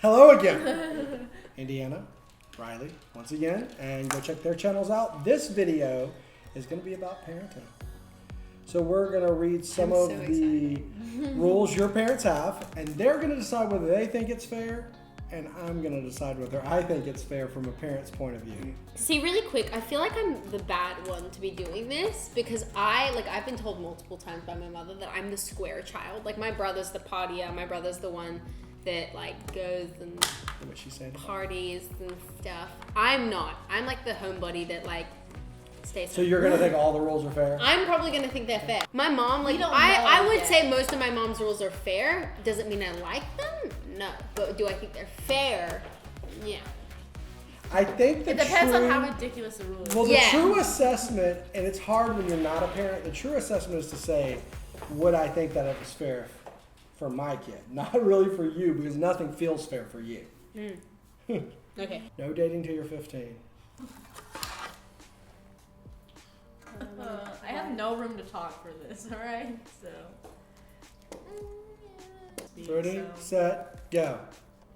Hello again, Indiana, Riley, once again, and go check their channels out. This video is going to be about parenting. So we're going to read some of the rules your parents have, and they're going to decide whether they think it's fair, and I'm going to decide whether I think it's fair from a parent's point of view. See, really quick, I feel like I'm the bad one to be doing this because I've been told multiple times by my mother that I'm the square child. Like, my brother's the partier, my brother's the one that, like, goes and What she said. parties and stuff. I'm not. I'm, like, the homebody that, like, stays So home. you're going to think all the rules are fair? I'm probably going to think they're fair. My mom, like, I would say most of my mom's rules are fair. Doesn't mean I like them? No. But do I think they're fair? Yeah. I think It depends on how ridiculous the rule is. Well, the true assessment, and it's hard when you're not a parent, the true assessment is to say, would I think that it was fair for my kid? Not really for you, because nothing feels fair for you. Okay. No dating till you're 15. I have no room to talk for this, alright? So. Ready, set, go.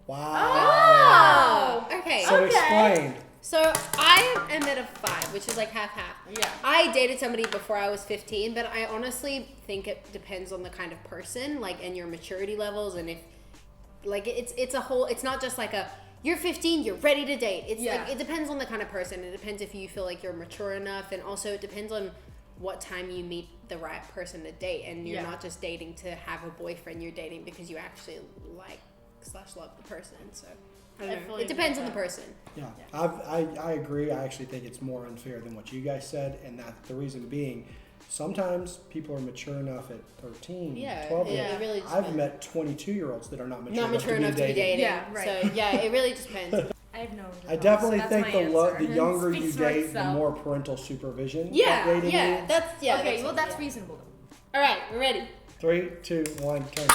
Wow. Oh! Okay. So explain. So I am at a 5, which is like half-half. Yeah. I dated somebody before I was 15, but I honestly think it depends on the kind of person, like, and your maturity levels, and if, like, it's a whole, it's not just like a, you're 15, you're ready to date. It's like, it depends on the kind of person. It depends if you feel like you're mature enough, and also it depends on what time you meet the right person to date, and you're not just dating to have a boyfriend, you're dating because you actually like/love the person, so. I don't know. It depends on the person. Yeah, I agree. I actually think it's more unfair than what you guys said, and that the reason being, sometimes people are mature enough at 13, 12. It really just I've depends. met 22-year-olds that are not mature, enough to be dating. Yeah, right. So yeah, it really just depends. I have no room to I talk, definitely so think that's the younger you Speaks for date, the itself. more parental supervision. Yeah, dating needs. that's Okay, well that's reasonable. All right, we're ready. 3, 2, 1, turn.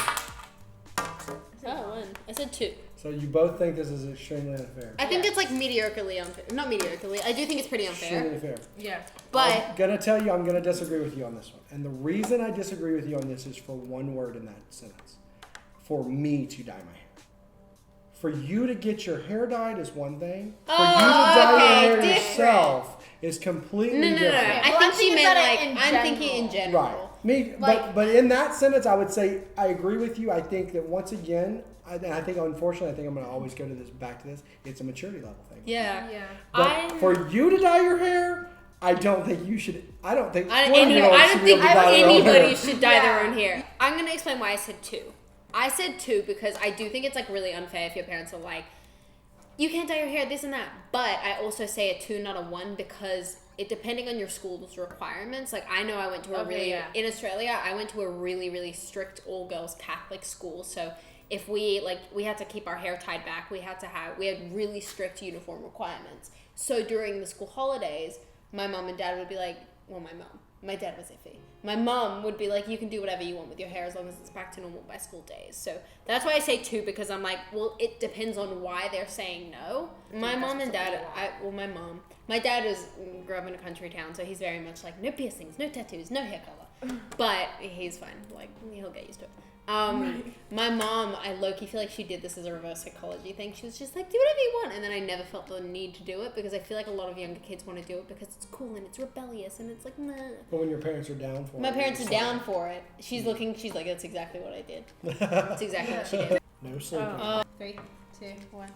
Oh, 1. I said 2. So you both think this is extremely unfair. I think it's like mediocrely unfair. Not mediocrely. I do think it's pretty unfair. Extremely fair. Yeah. But I'm gonna tell you, I'm gonna disagree with you on this one, and the reason I disagree with you on this is for one word in that sentence: for me to dye my hair. For you to get your hair dyed is one thing. For you to dye your hair yourself is completely different. I think she meant like I'm thinking in general. Right. Me, Like- but in that sentence, I would say I agree with you. I think that once again, I think unfortunately, I think I'm going to always go to this back to this. It's a maturity level thing. Yeah. Yeah. But for you to dye your hair, I don't think you should. I don't think. I don't think anybody should dye their own hair. I'm gonna explain why I said 2. I said 2 because I do think it's like really unfair if your parents are like, you can't dye your hair, this and that. But I also say a 2, not a 1, because it depending on your school's requirements. Like, I know I went to a in Australia, I went to a really, really strict all girls Catholic school. So if we had to keep our hair tied back, we had really strict uniform requirements. So during the school holidays, my mom and dad would be like, my dad was iffy. My mom would be like, you can do whatever you want with your hair as long as it's back to normal by school days. So that's why I say 2, because I'm like, well, it depends on why they're saying no. My mom and dad, my dad grew up in a country town, so he's very much like, no piercings, no tattoos, no hair color. But he's fine. Like, he'll get used to it. My mom, I low-key feel like she did this as a reverse psychology thing. She was just like, do whatever you want. And then I never felt the need to do it because I feel like a lot of younger kids want to do it because it's cool and it's rebellious and it's like, nah. But when your parents are down for it. My parents are down for it. She's like, that's exactly what I did. That's exactly what she did. No sleeping. 3, 2, 1.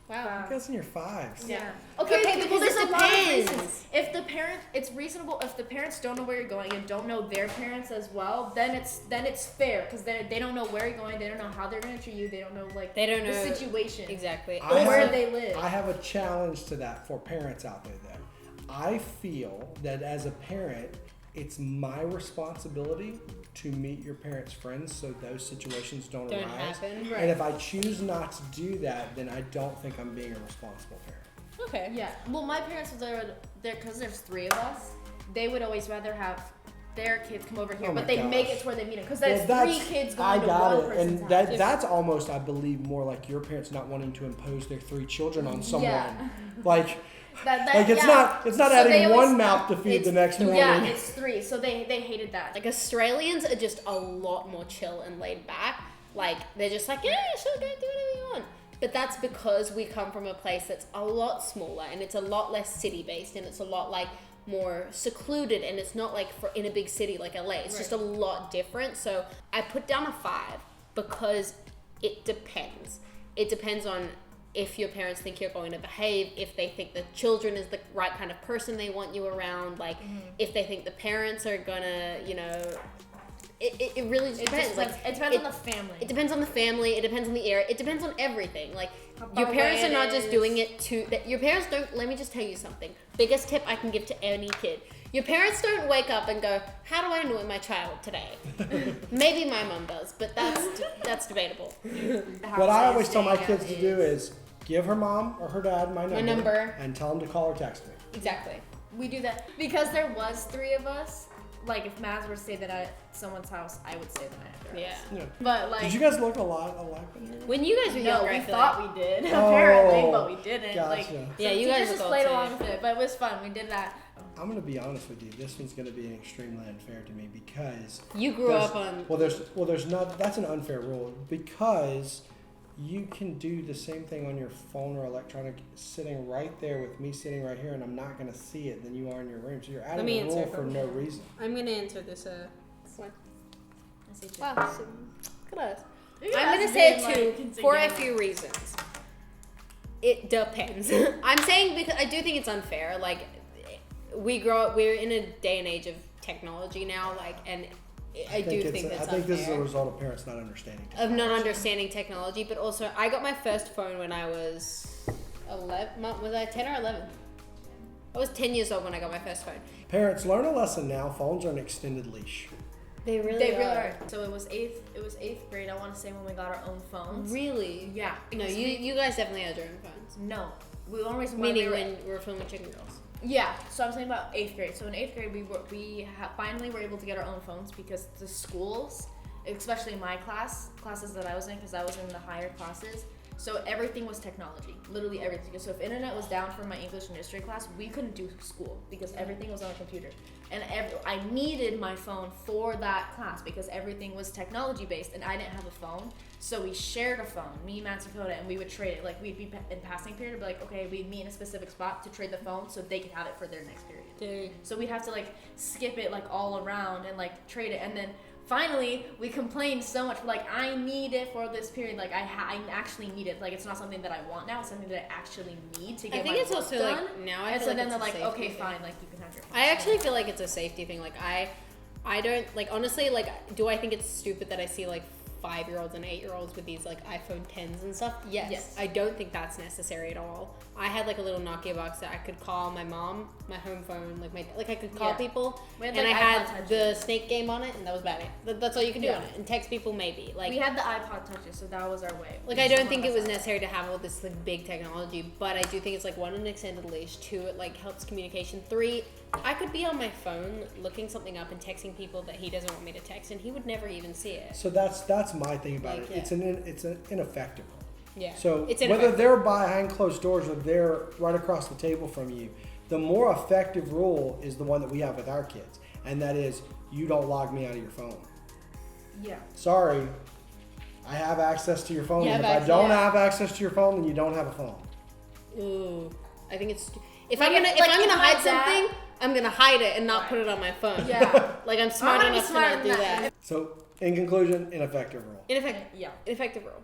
Wow. I guess in your 5s. Yeah. Okay, well, because there's it a lot of depends. reasons. If the parent, it's reasonable. If the parents don't know where you're going and don't know their parents as well, then it's fair because they don't know where you're going. They don't know how they're gonna treat you. They don't know the situation Exactly. or where they live. I have a challenge to that for parents out there, though. I feel that as a parent, it's my responsibility to meet your parents' friends so those situations don't arise. happen. And if I choose not to do that, then I don't think I'm being a responsible parent. Okay. Yeah. Well, my parents there because there's 3 of us. They would always rather have their kids come over here, Oh but my they make gosh. it to where they meet them because there's Well, 3 kids going I to got one it, person's and house. that's almost, I believe, more like your parents not wanting to impose their 3 children on someone. Yeah. Like That it's not So adding they one always- mouth to feed the next one. Yeah, it's 3. So they hated that. Like, Australians are just a lot more chill and laid back. Like, they're just like, yeah, sure, go do whatever you want. But that's because we come from a place that's a lot smaller and it's a lot less city based and it's a lot like more secluded and it's not like in a big city like LA. It's just a lot different. So I put down a 5 because it depends. It depends on if your parents think you're going to behave, if they think the children is the right kind of person they want you around, like if they think the parents are gonna, you know, it really just depends. It depends on the family. It depends on the family. It depends on the area. It depends on everything. Like your parents are not just doing it your parents don't. Let me just tell you something. Biggest tip I can give to any kid. Your parents don't wake up and go, "How do I annoy my child today?" Maybe my mom does, but that's debatable. What I always tell my kids to do is give her mom or her dad my number and tell them to call or text me. Exactly. We do that because there was 3 of us. Like if Maz were to say that at someone's house, I would say that at theirs. Yeah. But like, did you guys look a lot alike when you were? When you guys were younger, we thought we did apparently, but we didn't. Gotcha. Like, yeah, you guys just played along with it, but it was fun. We did that. I'm gonna be honest with you. This one's gonna be extremely unfair to me because you grew up on. There's not. That's an unfair rule because you can do the same thing on your phone or electronic sitting right there with me sitting right here, and I'm not gonna see it than you are in your room. So you're adding a rule for no reason. I'm gonna answer this one. Wow, so, look at us. I'm I'm gonna say a 2 for a few reasons. It depends. I'm saying because I do think it's unfair. Like we're in a day and age of technology now. Like, and I do think that's unfair. I think this is a result of parents not understanding technology. Of not understanding technology, but also I got my first phone when I was 11. Was I 10 or 11? I was 10 years old when I got my first phone. Parents, learn a lesson now. Phones are an extended leash. They really are. So it was eighth grade. I want to say when we got our own phones. Really? Yeah. No, you guys definitely had your own phones. No, the only reason why Meaning when we were filming Chicken Girls. Yeah, so I'm saying about 8th grade. So in 8th grade, we finally were able to get our own phones because the schools, especially my classes that I was in, because I was in the higher classes, so everything was technology, literally everything. So if internet was down for my English and history class, we couldn't do school because everything was on a computer. And I needed my phone for that class because everything was technology based and I didn't have a phone. So we shared a phone, me, Matt, Dakota, and we would trade it. Like we'd be in passing period, be like, okay, we'd meet in a specific spot to trade the phone so they could have it for their next period. Dude. So we'd have to like skip it like all around and like trade it. And then finally we complained so much, like I need it for this period. Like I actually need it. Like it's not something that I want now, it's something that I actually need to get my work done. I think it's also like now I and feel so like then it's they're a like, okay, thing. fine, like you can have your phone. I actually feel like it's a safety thing. Like I don't like honestly like do I think it's stupid that I see like 5-year-olds and 8-year-olds with these like iPhone 10s and stuff? Yes. I don't think that's necessary at all. I had like a little Nokia box that I could call my mom, my home phone, like I could call people, and I had the Snake game on it, and that was about it. That's all you could do on it, and text people maybe. Like we had the iPod touches, so that was our way. Like I don't think it was necessary to have all this like big technology, but I do think it's like 1, an extended leash, 2, it like helps communication, 3, I could be on my phone looking something up and texting people that he doesn't want me to text, and he would never even see it. So that's my thing about it. Yeah. It's an ineffective one. Yeah. So it's whether they're behind closed doors or they're right across the table from you, the more effective rule is the one that we have with our kids, and that is you don't log me out of your phone. Yeah. Sorry, I have access to your phone. And if I don't have access to your phone, then you don't have a phone. Ooh, I think it's if I'm gonna hide something, I'm gonna hide it and not put it on my phone. Yeah. Like I'm smart enough to not do that. So in conclusion, ineffective rule. Ineffective rule.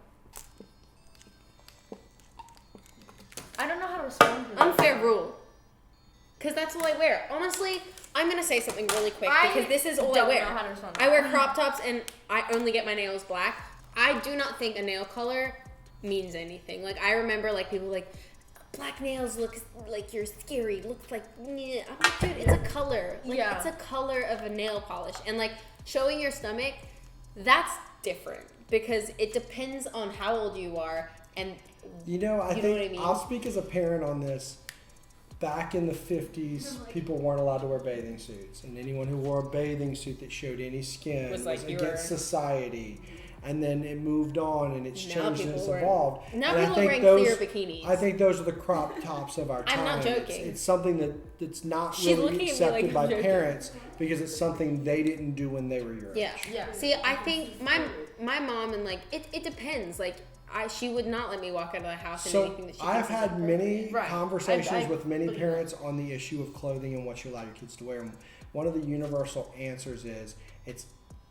I don't know how to respond to that. Unfair rule. Because that's all I wear. Honestly, I'm going to say something really quick because this is all I wear. Know how to respond to I wear crop tops and I only get my nails black. I do not think a nail color means anything. Like, I remember, like, people like, black nails look like you're scary. Looks like, yeah. I'm like, dude, it's a color. Like, it's a color of a nail polish. And, like, showing your stomach, that's different because it depends on how old you are and I think I'll speak as a parent on this. Back in the 50s, people weren't allowed to wear bathing suits, and anyone who wore a bathing suit that showed any skin was against society. And then it moved on, and it's changed and it's evolved. Now people are wearing clear bikinis. I think those are the crop tops of our time. I'm not joking. It's something that's not really accepted by parents because it's something they didn't do when they were your age. Yeah. See, I think my mom and like it depends. Like she would not let me walk out of the house in So anything that she I've thinks is had many Right. conversations with many believe parents on the issue of clothing and what you allow your kids to wear. And one of the universal answers is it's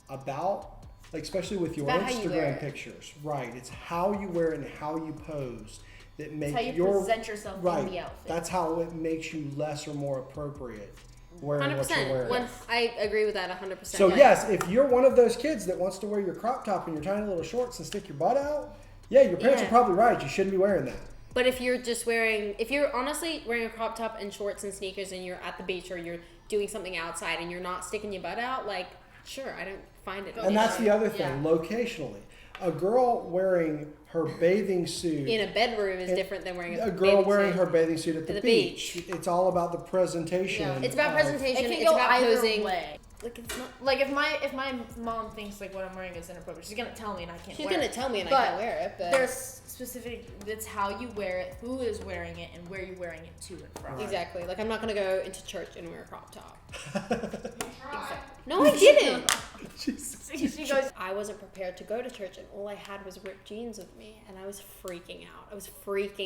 about, like, especially with your about how you wear Instagram it. pictures, right? It's how you wear it and how you pose that make It's how you your present yourself right. in the outfit. That's how it makes you less or more appropriate wearing what you're 100%. wearing. I agree with that 100%. So yes, if you're one of those kids that wants to wear your crop top and your tiny little shorts and stick your butt out, yeah, your parents are probably right. You shouldn't be wearing that. But if you're honestly wearing a crop top and shorts and sneakers and you're at the beach or you're doing something outside and you're not sticking your butt out, like, sure, I don't find it. And that's the other thing, locationally. A girl wearing her bathing suit in a bedroom is different than wearing a girl bathing wearing suit. her bathing suit at the beach. It's all about the presentation. Yeah. It's about presentation. It can It's go about either posing. way. Like, it's not. Like if my mom thinks like what I'm wearing is inappropriate, she's gonna tell me and I can't. She's wear gonna it. tell me and I But can't wear it. But there's specific. It's how you wear it, who is wearing it, and where you're wearing it to and from. exactly. Like, I'm not gonna go into church and wear a crop top. No, I didn't. She goes. I wasn't prepared to go to church, and all I had was ripped jeans with me, and I was freaking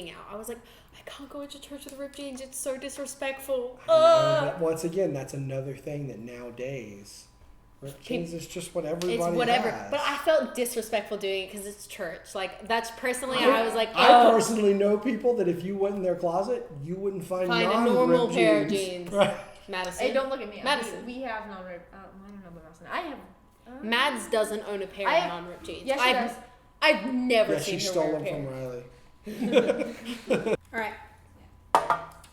out. I was like, I can't go into church with ripped jeans. It's so disrespectful. But once again, that's another thing that nowadays, ripped jeans is just what everybody It's whatever. has. But I felt disrespectful doing it because it's church. Like, that's personally, I was like, I personally know people that if you went in their closet, you wouldn't find a non-ripped normal pair of jeans. jeans. Right. Madison. Hey, don't look at me. Madison. We have non-ripped. I don't know about Madison. I have. Mads doesn't own a pair I of have- non-ripped jeans. Yes, she does. I've never Yeah, she seen her stole wear a them pair. from Riley. All right.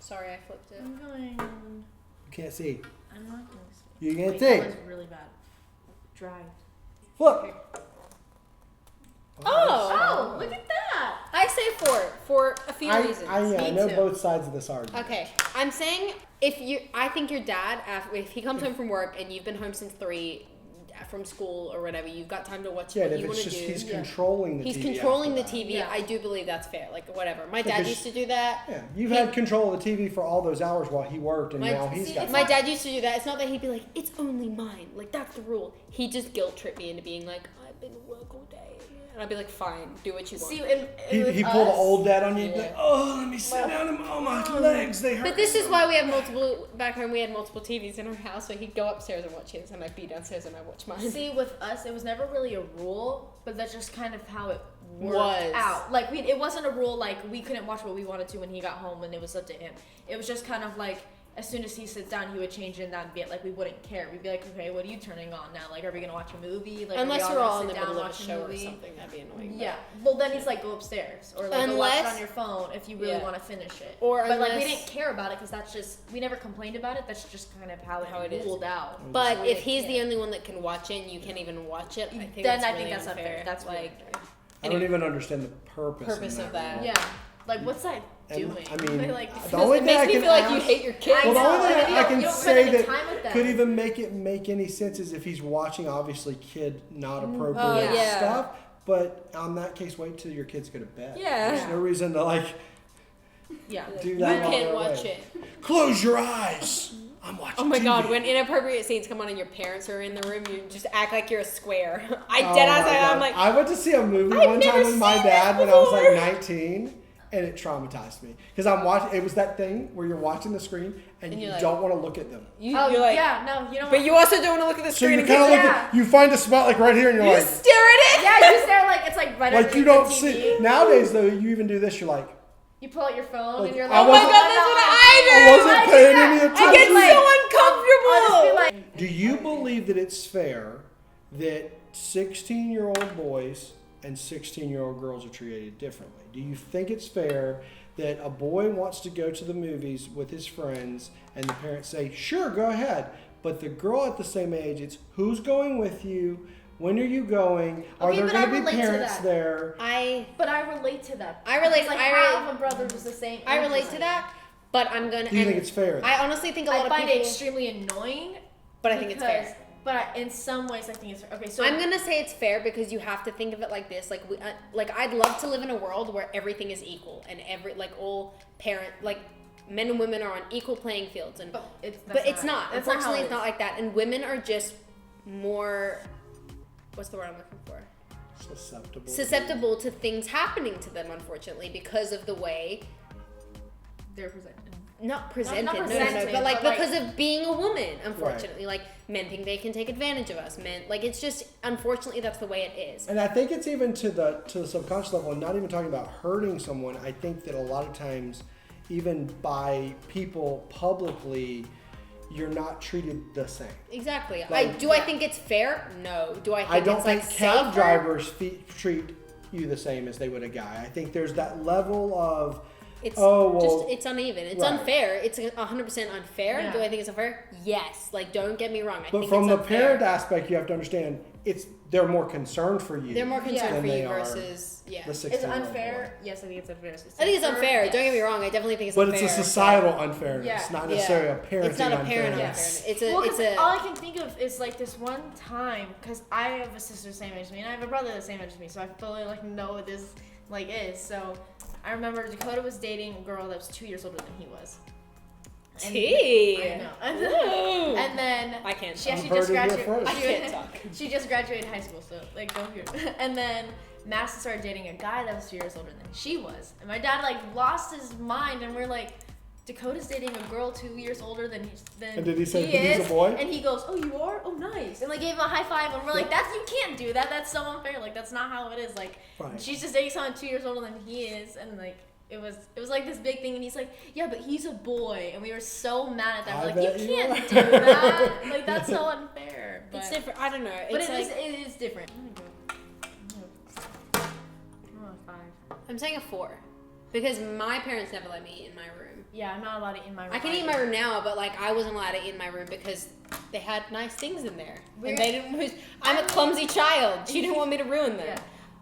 Sorry, I flipped it. I'm going. You can't see. I'm not going to. You can't Wait, think. that was really bad. Dry. Flip. Oh, look at that. I say for a few reasons. I Me know too. both sides of this argument. Okay, I'm saying I think your dad, if he comes home from work and you've been home since 3 from school or whatever, you've got time to watch Yeah, what and you if want it's to just do. he's controlling the He's TV. controlling the after that. TV. Yeah. I do believe that's fair. Like, whatever. My dad Because- used to do that. Yeah, you've had control of the TV for all those hours while he worked, and now he's got. My dad used to do that. It's not that he'd be like, it's only mine. Like, that's the rule. He just guilt tripped me into being like, I've been at work all day. And I'd be like, fine, do what you want. See, He pulled an old dad on you. He'd be like, oh, let me sit down and my legs, they hurt. But this is why we have back home we had multiple TVs in our house, so he'd go upstairs and watch his, and I'd be downstairs and I'd watch mine. See, with us, it was never really a rule, but that's just kind of how it worked Was. out. Like, it wasn't a rule, like, we couldn't watch what we wanted to when he got home and it was up to him. It was just kind of like, as soon as he sits down, he would change it and that'd be it. Like, we wouldn't care. We'd be like, okay, what are you turning on now? Like, are we going to watch a movie? Like, Unless are we we're gonna all in sit the down, middle of a watch show or movie? something, that'd be annoying. Yeah. Well, then he's like, go upstairs. Or, like, go watch it Unless- on your phone if you really Yeah. want to finish it. Or but, like, we unless- didn't care about it because that's just, we never complained about it. That's just kind of how it it is. ruled out. But So if we he's didn't the care. only one that can watch it and you can't even watch it, I think Then that's I really think that's unfair. unfair. That's really like, unfair. I don't even understand the purpose of that. rule. Yeah. Like, what's that And, doing? I mean, like, the only it thing I makes me can feel like you ask- hate your kids. Well, the know, only thing and I you don't can spend say any that time with them. could even make any sense is if he's watching, obviously, kid not appropriate Oh, yeah. stuff. But on that case, wait till your kids go to bed. Yeah. There's no reason to like yeah. do You that. while can't they're watch awake. it. Close your eyes. I'm watching. Oh my TV. god, when inappropriate scenes come on and your parents are in the room, you just act like you're a square. Oh I'm my I'm God. like, I went to see a movie I've one time never with my seen dad this when I was like before. 19, and it traumatized me because I'm watching. It was that thing where you're watching the screen and you you're like- don't want to look at them. Oh, you're like, yeah, no, you don't. but you also don't want to look at the So screen. you in kind of case- look Yeah. at. You find a spot like right here, and you're you like, stare at it. yeah, you stare like it's like right like underneath you don't the see. TV. Nowadays though, you even do this. You're like, You pull out your phone Like, and you're I like, Oh my wasn't- god, that's what I do. I wasn't paying any attention. I get like- so I'll just be uncomfortable. like, Do you believe that it's fair that 16-year-old boys and 16-year-old girls are treated differently? Do you think it's fair that a boy wants to go to the movies with his friends and the parents say, sure, go ahead, but the girl at the same age, it's who's going with you? When are you going? Are Okay, there but going I to be relate to parents that. there? but I relate to that. I relate- It's like I half relate- of my brothers the same. I age relate as to me. that, but I'm gonna. Do you and think it's fair? I honestly think a lot I of find people. it extremely annoying. But I think it's fair. because- But in some ways, I think it's okay. So I'm gonna say it's fair because you have to think of it like this. Like I'd love to live in a world where everything is equal and all men and women are on equal playing fields and. But It's not. That's not how Unfortunately, it it's not is. like that. And women are just more. What's the word I'm looking for? susceptible to things happening to them, unfortunately, because of the way they're presented. Not presented, Not no, presented, but like but because of being a woman, unfortunately. Like, men think they can take advantage of us. Men, like, it's just, unfortunately, that's the way it is. And I think it's even to the subconscious level, and not even talking about hurting someone. I think that a lot of times, even by people publicly, you're not treated the same. Exactly. Like, I think it's fair? No. Do I think I don't it's think like cab safer? drivers treat you the same as they would a guy. I think there's that level of It's just it's uneven. It's right. unfair. It's 100% unfair. Yeah. Do I think it's unfair? Yes. Like, don't get me wrong. I but think from it's the unfair. parent aspect, you have to understand they're more concerned for you. They're more concerned than for they you are versus the It's 16-year-old unfair. Yes, I think it's unfair. I think it's unfair. Yes. Don't get me wrong. I definitely think it's But unfair. it's a societal unfairness, Yeah. not necessarily a parenting It's not a parent unfairness. unfairness. It's a all I can think of is like this one time, because I have a sister the same age as me, and I have a brother the same age as me, so I fully like know what this like is. So I remember Dakota was dating a girl that was 2 years older than he was. And Tea. I know. Ooh. And then I can't she talk. actually Heard just it here graduated. first. I can't talk. She just graduated high school, so like don't hear. And then Madison started dating a guy that was 2 years older than she was, and my dad like lost his mind, and we're like, Dakota's dating a girl 2 years older than And did he say he he's is. a boy? And he goes, "Oh, you are? Oh, nice!" And like gave him a high five, and we're like, "That's you can't do that. That's so unfair. Like that's not how it is. Like Right. she's just dating someone 2 years older than he is, and like." It was like this big thing, and he's like, "Yeah, but he's a boy," and we were so mad at that. We're I like, bet "You you can't were. do that! Like that's so unfair." But, It's different. I don't know. but It's like, it is different. I'm gonna go 5. I'm saying a 4. Because my parents never let me eat in my room. Yeah, I'm not allowed to eat in my room. I can eat in my room now, but like I wasn't allowed to eat in my room because they had nice things in there. And they didn't. I'm a clumsy child. She didn't want me to ruin them. Yeah.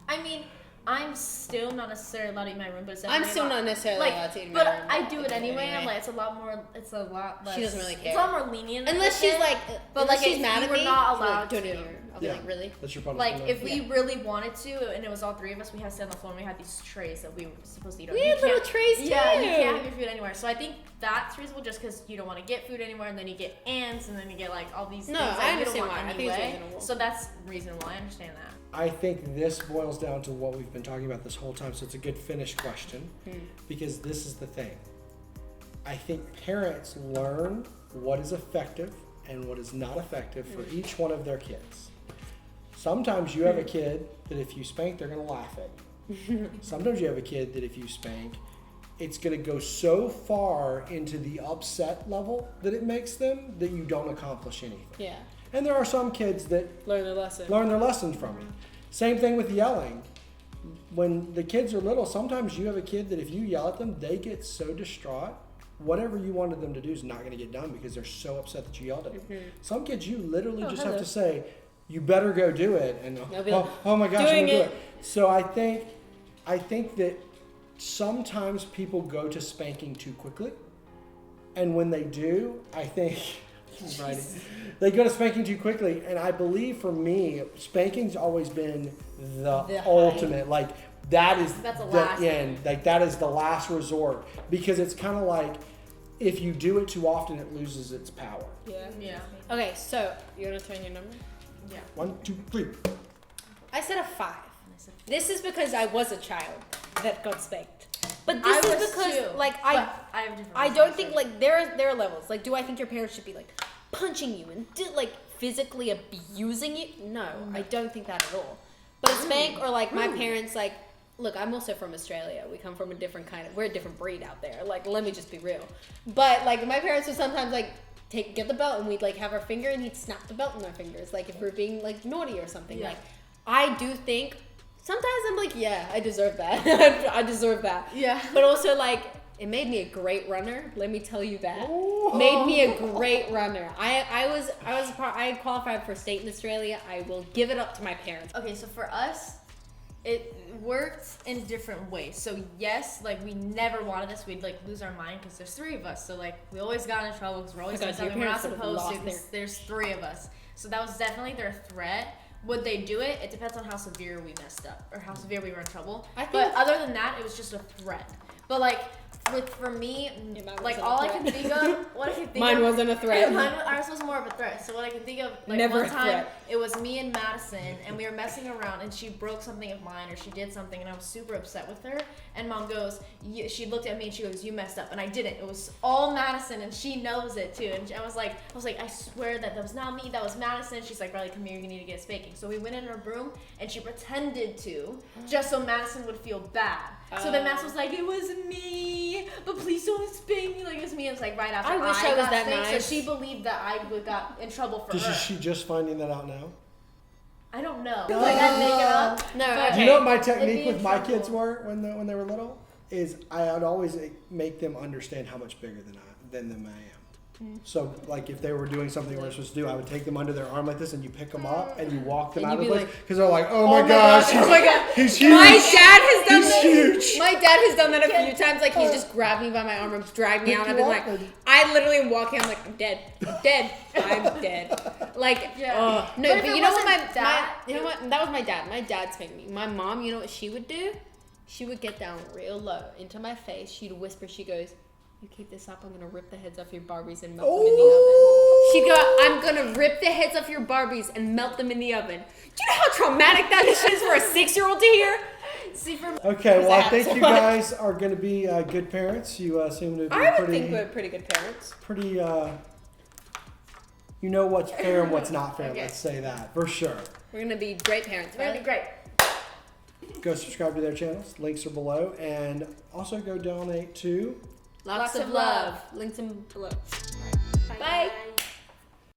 I mean, I'm still not necessarily allowed to eat in my room, but it's I'm definitely still allowed- not necessarily like, allowed to eat in but my room. I do it anyway. I'm like, it's a lot less. She doesn't really It's care. a lot more lenient. Unless with she's it. like, But, unless like, she's if mad we at were me, not she's like, allowed don't eat to- here. I'll be Yeah. like, really? That's your punishment. Like, if we really wanted to, and it was all 3 of us, we had to sit on the floor and we had these trays that we were supposed to eat on. We You had little can't- trays too. Yeah, you can't have your food anywhere. So I think that's reasonable just because you don't want to get food anywhere, and then you get ants, and then you get like all these No, things that I you don't understand want why. I think it's anyway. reasonable. So that's reasonable. I understand that. I think this boils down to what we've been talking about this whole time, so it's a good finish question, because this is the thing. I think parents learn what is effective and what is not effective for each one of their kids. Sometimes you have a kid that if you spank, they're going to laugh at you. Sometimes you have a kid that if you spank, it's going to go so far into the upset level that it makes them that you don't accomplish anything. Yeah. And there are some kids that Learn the lesson. learn their lessons from it. Same thing with yelling. When the kids are little, sometimes you have a kid that if you yell at them, they get so distraught. Whatever you wanted them to do is not going to get done because they're so upset that you yelled at them. Some kids, you literally just have to say, "You better go do it," and They'll be like, oh my gosh, I'm "Doing gonna do it." it. So I think that sometimes people go to spanking too quickly, and when they do, I think. They go to spanking too quickly, and I believe for me, spanking's always been the ultimate. Like that is That's the the last end. Like that is the last resort because it's kind of like if you do it too often, it loses its power. Yeah. Yeah. Okay, so you want to turn your number? Yeah. 1, 2, 3. I said a 5. This is because I was a child that got spanked. But I this is was because, too, like, but I have different I reasons, don't so- think like there are levels. Like, do I think your parents should be like punching you and like physically abusing you? No, I don't think that at all. But a spank or like my parents like. Look, I'm also from Australia. We come from a different we're a different breed out there. Like, let me just be real. But like my parents would sometimes like get the belt and we'd like have our finger and he'd snap the belt in our fingers, like if we're being like naughty or something. Yeah. Like, I do think sometimes I'm like, yeah, I deserve that. I deserve that. Yeah. But also like it made me a great runner. Let me tell you that. Ooh. Made me a great runner. I qualified for state in Australia. I will give it up to my parents. Okay, so for us, it worked in different ways. So yes, like we never wanted this. We'd like lose our mind because there's 3 of us. So like we always got in trouble because we're always Because doing your something we're not parents would've supposed to. lost 'Cause there's 3 of us. So that was definitely their threat. Would they do it? It depends on how severe we messed up or how severe we were in trouble. I think- but other than that, it was just a threat. But like for me, Yeah, mine like wasn't all a I threat. can think of, what I can think Mine of. wasn't a threat. Ours was more of a threat. So what I can think of, like Never one a time, threat. it was me and Madison, and we were messing around, and she broke something of mine, or she did something, and I was super upset with her. And Mom goes, she looked at me and she goes, "You messed up," and I didn't. It was all Madison, and she knows it too. And I was like, I swear that was not me, that was Madison. She's like, "Riley, come here, you need to get a spanking." So we went in her room, and she pretended to, just so Madison would feel bad. So then Madison was like, "It wasn't me, but please don't spank me like it was me." It was like right after I wish I was got that spanked, nice. So she believed that I got in trouble for her. Is she just finding that out now? I don't know. Like I make it up. No, but- Do you know what my They'd be technique in with my trouble. kids were when they were little? Is I would always make them understand how much bigger than them I am. So, like, if they were doing something they weren't supposed to do, I would take them under their arm like this, and you pick them up and you walk them And out of you'd the be place like, because they're like, "Oh my gosh, oh my god, he's huge." My dad has done He's that. huge. My dad has done that a few times. Like he's just grabbed me by my arm and dragged me out. I've been like, I literally am walking. I'm like, I'm dead. I'm dead. I'm dead. Like, Yeah. no. But if But it you know what wasn't that- you know what? That was my dad. My dad spanked me. My mom, you know what she would do? She would get down real low into my face. She'd whisper. She goes, "You keep this up, I'm gonna rip the heads off your Barbies and melt them in the oven." She'd go, "I'm gonna rip the heads off your Barbies and melt them in the oven." Do you know how traumatic that is for a 6-year-old to hear? See, for Okay, well, I That's think you what- guys are going to be good parents. You seem to be I would pretty, think we're pretty good parents. pretty. You know what's fair and what's not fair. Okay. Let's say that for sure. We're gonna be great parents, That'd right? be great. Go subscribe to their channels. Links are below, and also go donate to. Lots of love. Links in below. Bye.